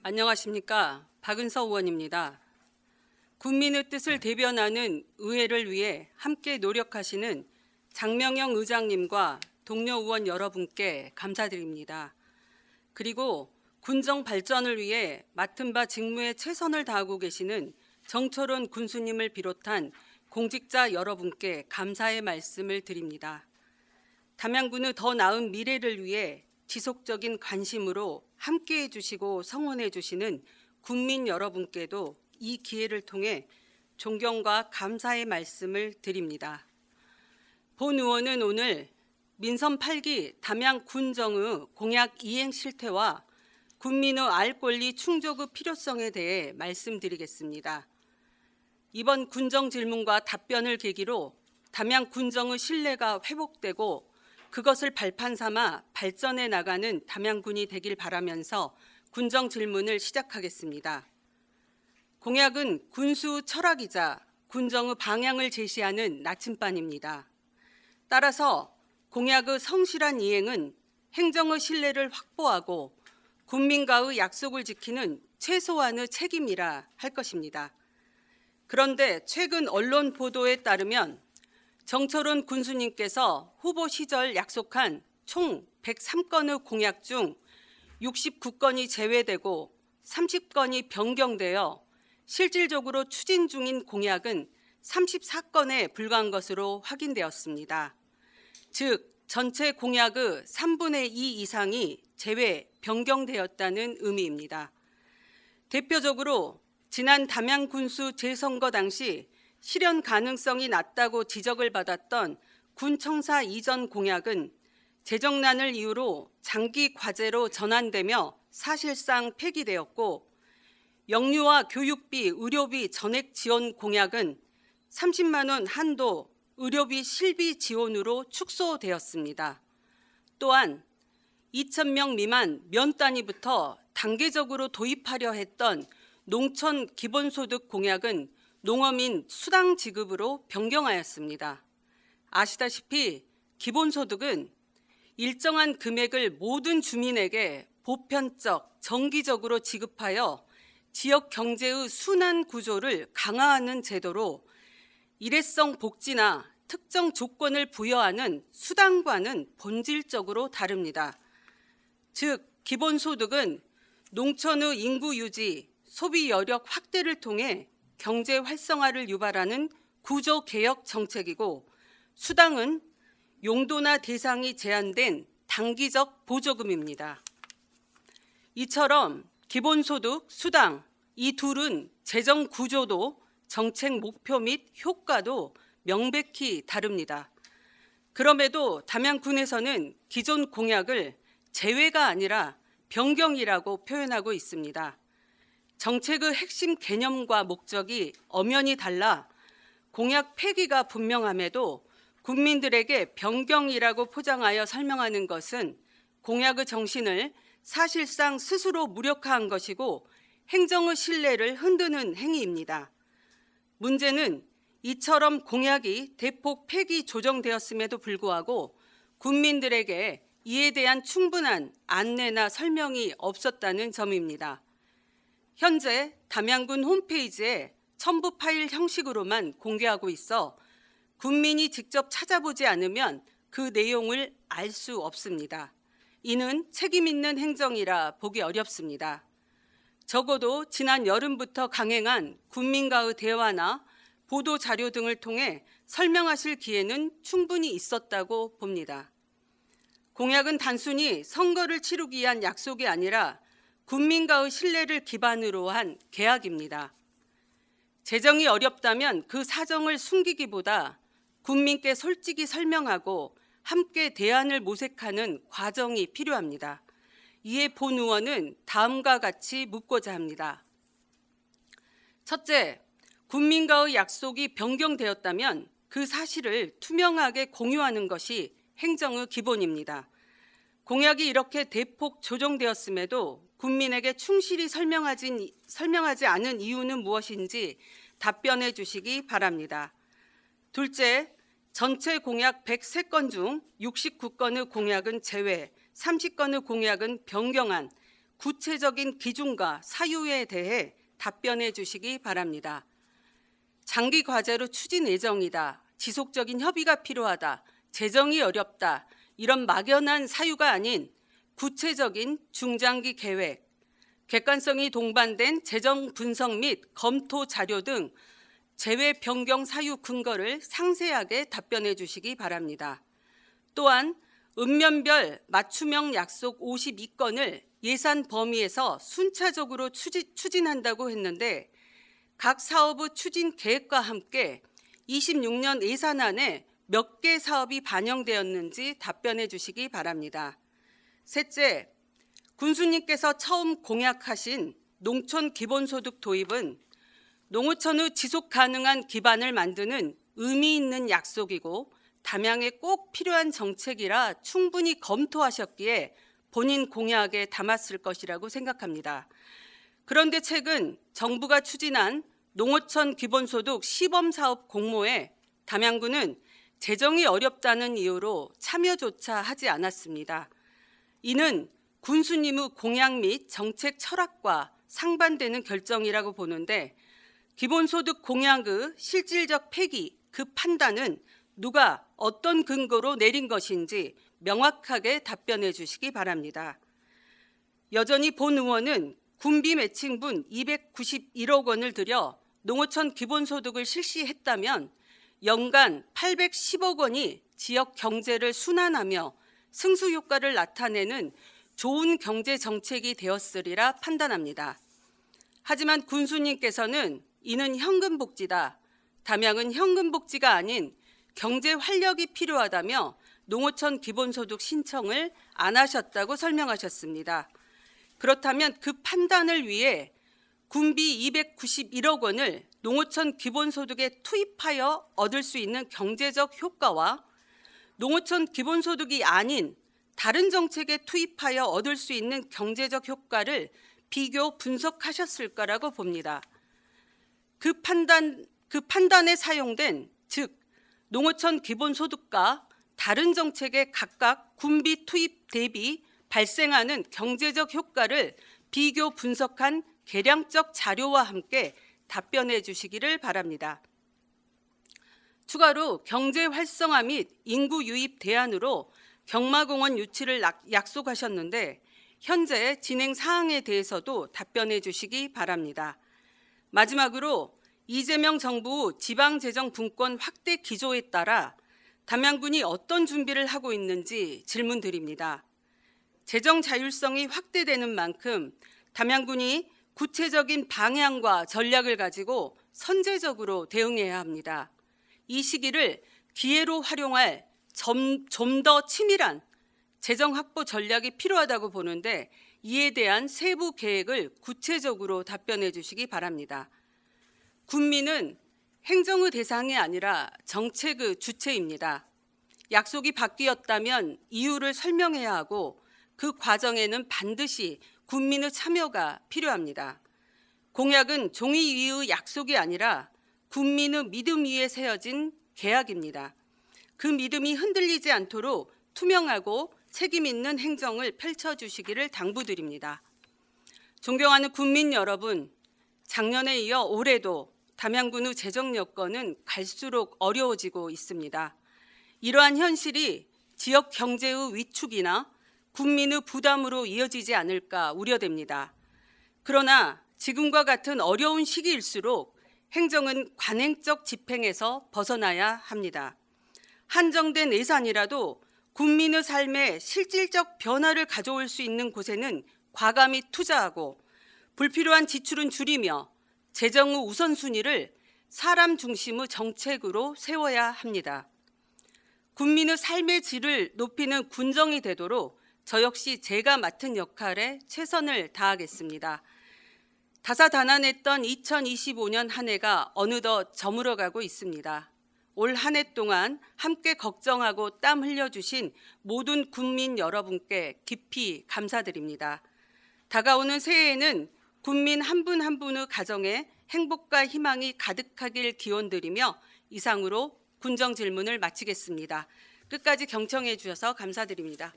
안녕하십니까. 박은서 의원입니다. 국민의 뜻을 대변하는 의회를 위해 함께 노력하시는 장명영 의장님과 동료 의원 여러분께 감사드립니다. 그리고 군정 발전을 위해 맡은 바 직무에 최선을 다하고 계시는 정철원 군수님을 비롯한 공직자 여러분께 감사의 말씀을 드립니다. 담양군의 더 나은 미래를 위해 지속적인 관심으로 함께해 주시고 성원해 주시는 국민 여러분께도 이 기회를 통해 존경과 감사의 말씀을 드립니다. 본 의원은 오늘 민선 8기 담양 군정의 공약 이행 실태와 국민의 알 권리 충족의 필요성에 대해 말씀드리겠습니다. 이번 군정 질문과 답변을 계기로 담양 군정의 신뢰가 회복되고 그것을 발판 삼아 발전해 나가는 담양군이 되길 바라면서 군정 질문을 시작하겠습니다. 공약은 군수 철학이자 군정의 방향을 제시하는 나침반입니다. 따라서 공약의 성실한 이행은 행정의 신뢰를 확보하고 국민과의 약속을 지키는 최소한의 책임이라 할 것입니다. 그런데 최근 언론 보도에 따르면 정철원 군수님께서 후보 시절 약속한 총 103건의 공약 중 69건이 제외되고 30건이 변경되어 실질적으로 추진 중인 공약은 34건에 불과한 것으로 확인되었습니다. 즉, 전체 공약의 3분의 2 이상이 제외, 변경되었다는 의미입니다. 대표적으로 지난 담양 군수 재선거 당시 실현 가능성이 낮다고 지적을 받았던 군청사 이전 공약은 재정난을 이유로 장기 과제로 전환되며 사실상 폐기되었고, 영유아 교육비, 의료비 전액 지원 공약은 30만 원 한도 의료비 실비 지원으로 축소되었습니다. 또한 2,000명 미만 면 단위부터 단계적으로 도입하려 했던 농촌 기본소득 공약은 농어민 수당 지급으로 변경하였습니다. 아시다시피 기본소득은 일정한 금액을 모든 주민에게 보편적, 정기적으로 지급하여 지역 경제의 순환 구조를 강화하는 제도로 일회성 복지나 특정 조건을 부여하는 수당과는 본질적으로 다릅니다. 즉, 기본소득은 농촌의 인구 유지, 소비 여력 확대를 통해 경제 활성화를 유발하는 구조 개혁 정책이고, 수당은 용도나 대상이 제한된 단기적 보조금입니다. 이처럼 기본소득, 수당 이 둘은 재정 구조도 정책 목표 및 효과도 명백히 다릅니다. 그럼에도 담양군에서는 기존 공약을 제외가 아니라 변경이라고 표현하고 있습니다. 정책의 핵심 개념과 목적이 엄연히 달라 공약 폐기가 분명함에도 국민들에게 변경이라고 포장하여 설명하는 것은 공약의 정신을 사실상 스스로 무력화한 것이고 행정의 신뢰를 흔드는 행위입니다. 문제는 이처럼 공약이 대폭 폐기 조정되었음에도 불구하고 국민들에게 이에 대한 충분한 안내나 설명이 없었다는 점입니다. 현재 담양군 홈페이지에 첨부 파일 형식으로만 공개하고 있어 국민이 직접 찾아보지 않으면 그 내용을 알 수 없습니다. 이는 책임 있는 행정이라 보기 어렵습니다. 적어도 지난 여름부터 강행한 국민과의 대화나 보도 자료 등을 통해 설명하실 기회는 충분히 있었다고 봅니다. 공약은 단순히 선거를 치르기 위한 약속이 아니라 국민과의 신뢰를 기반으로 한 계약입니다. 재정이 어렵다면 그 사정을 숨기기보다 국민께 솔직히 설명하고 함께 대안을 모색하는 과정이 필요합니다. 이에 본 의원은 다음과 같이 묻고자 합니다. 첫째, 국민과의 약속이 변경되었다면 그 사실을 투명하게 공유하는 것이 행정의 기본입니다. 공약이 이렇게 대폭 조정되었음에도 국민에게 충실히 설명하지 않은 이유는 무엇인지 답변해 주시기 바랍니다. 둘째, 전체 공약 103건 중 69건의 공약은 제외, 30건의 공약은 변경한 구체적인 기준과 사유에 대해 답변해 주시기 바랍니다. 장기 과제로 추진 예정이다, 지속적인 협의가 필요하다, 재정이 어렵다, 이런 막연한 사유가 아닌 구체적인 중장기 계획, 객관성이 동반된 재정 분석 및 검토 자료 등 재외 변경 사유 근거를 상세하게 답변해 주시기 바랍니다. 또한 읍면별 맞춤형 약속 52건을 예산 범위에서 순차적으로 추진한다고 했는데 각 사업의 추진 계획과 함께 26년 예산안에 몇 개 사업이 반영되었는지 답변해 주시기 바랍니다. 셋째, 군수님께서 처음 공약하신 농촌 기본소득 도입은 농어촌의 지속 가능한 기반을 만드는 의미 있는 약속이고 담양에 꼭 필요한 정책이라 충분히 검토하셨기에 본인 공약에 담았을 것이라고 생각합니다. 그런데 최근 정부가 추진한 농어촌 기본소득 시범사업 공모에 담양군은 재정이 어렵다는 이유로 참여조차 하지 않았습니다. 이는 군수님의 공약 및 정책 철학과 상반되는 결정이라고 보는데 기본소득 공약의 실질적 폐기, 그 판단은 누가 어떤 근거로 내린 것인지 명확하게 답변해 주시기 바랍니다. 여전히 본 의원은 군비 매칭분 291억 원을 들여 농어촌 기본소득을 실시했다면 연간 810억 원이 지역 경제를 순환하며 승수 효과를 나타내는 좋은 경제 정책이 되었으리라 판단합니다. 하지만 군수님께서는 이는 현금복지다, 담양은 현금복지가 아닌 경제 활력이 필요하다며 농어촌 기본소득 신청을 안 하셨다고 설명하셨습니다. 그렇다면 그 판단을 위해 군비 291억 원을 농어촌 기본소득에 투입하여 얻을 수 있는 경제적 효과와 농어촌 기본소득이 아닌 다른 정책에 투입하여 얻을 수 있는 경제적 효과를 비교 분석하셨을 거라고 봅니다. 그 판단에 사용된, 즉 농어촌 기본소득과 다른 정책에 각각 군비 투입 대비 발생하는 경제적 효과를 비교 분석한 계량적 자료와 함께 답변해 주시기를 바랍니다. 추가로 경제 활성화 및 인구 유입 대안으로 경마공원 유치를 약속하셨는데 현재 진행 사항에 대해서도 답변해 주시기 바랍니다. 마지막으로 이재명 정부 지방재정 분권 확대 기조에 따라 담양군이 어떤 준비를 하고 있는지 질문드립니다. 재정 자율성이 확대되는 만큼 담양군이 구체적인 방향과 전략을 가지고 선제적으로 대응해야 합니다. 이 시기를 기회로 활용할 좀 더 치밀한 재정 확보 전략이 필요하다고 보는데 이에 대한 세부 계획을 구체적으로 답변해 주시기 바랍니다. 군민은 행정의 대상이 아니라 정책의 주체입니다. 약속이 바뀌었다면 이유를 설명해야 하고 그 과정에는 반드시 군민의 참여가 필요합니다. 공약은 종이 위의 약속이 아니라 군민의 믿음 위에 세워진 계약입니다. 그 믿음이 흔들리지 않도록 투명하고 책임 있는 행정을 펼쳐주시기를 당부드립니다. 존경하는 국민 여러분, 작년에 이어 올해도 담양군의 재정 여건은 갈수록 어려워지고 있습니다. 이러한 현실이 지역 경제의 위축이나 국민의 부담으로 이어지지 않을까 우려됩니다. 그러나 지금과 같은 어려운 시기일수록 행정은 관행적 집행에서 벗어나야 합니다. 한정된 예산이라도 국민의 삶에 실질적 변화를 가져올 수 있는 곳에는 과감히 투자하고 불필요한 지출은 줄이며 재정의 우선순위를 사람 중심의 정책으로 세워야 합니다. 국민의 삶의 질을 높이는 군정이 되도록 저 역시 제가 맡은 역할에 최선을 다하겠습니다. 다사다난했던 2025년 한 해가 어느덧 저물어가고 있습니다. 올 한 해 동안 함께 걱정하고 땀 흘려주신 모든 국민 여러분께 깊이 감사드립니다. 다가오는 새해에는 국민 한 분 한 분의 가정에 행복과 희망이 가득하길 기원드리며 이상으로 군정 질문을 마치겠습니다. 끝까지 경청해 주셔서 감사드립니다.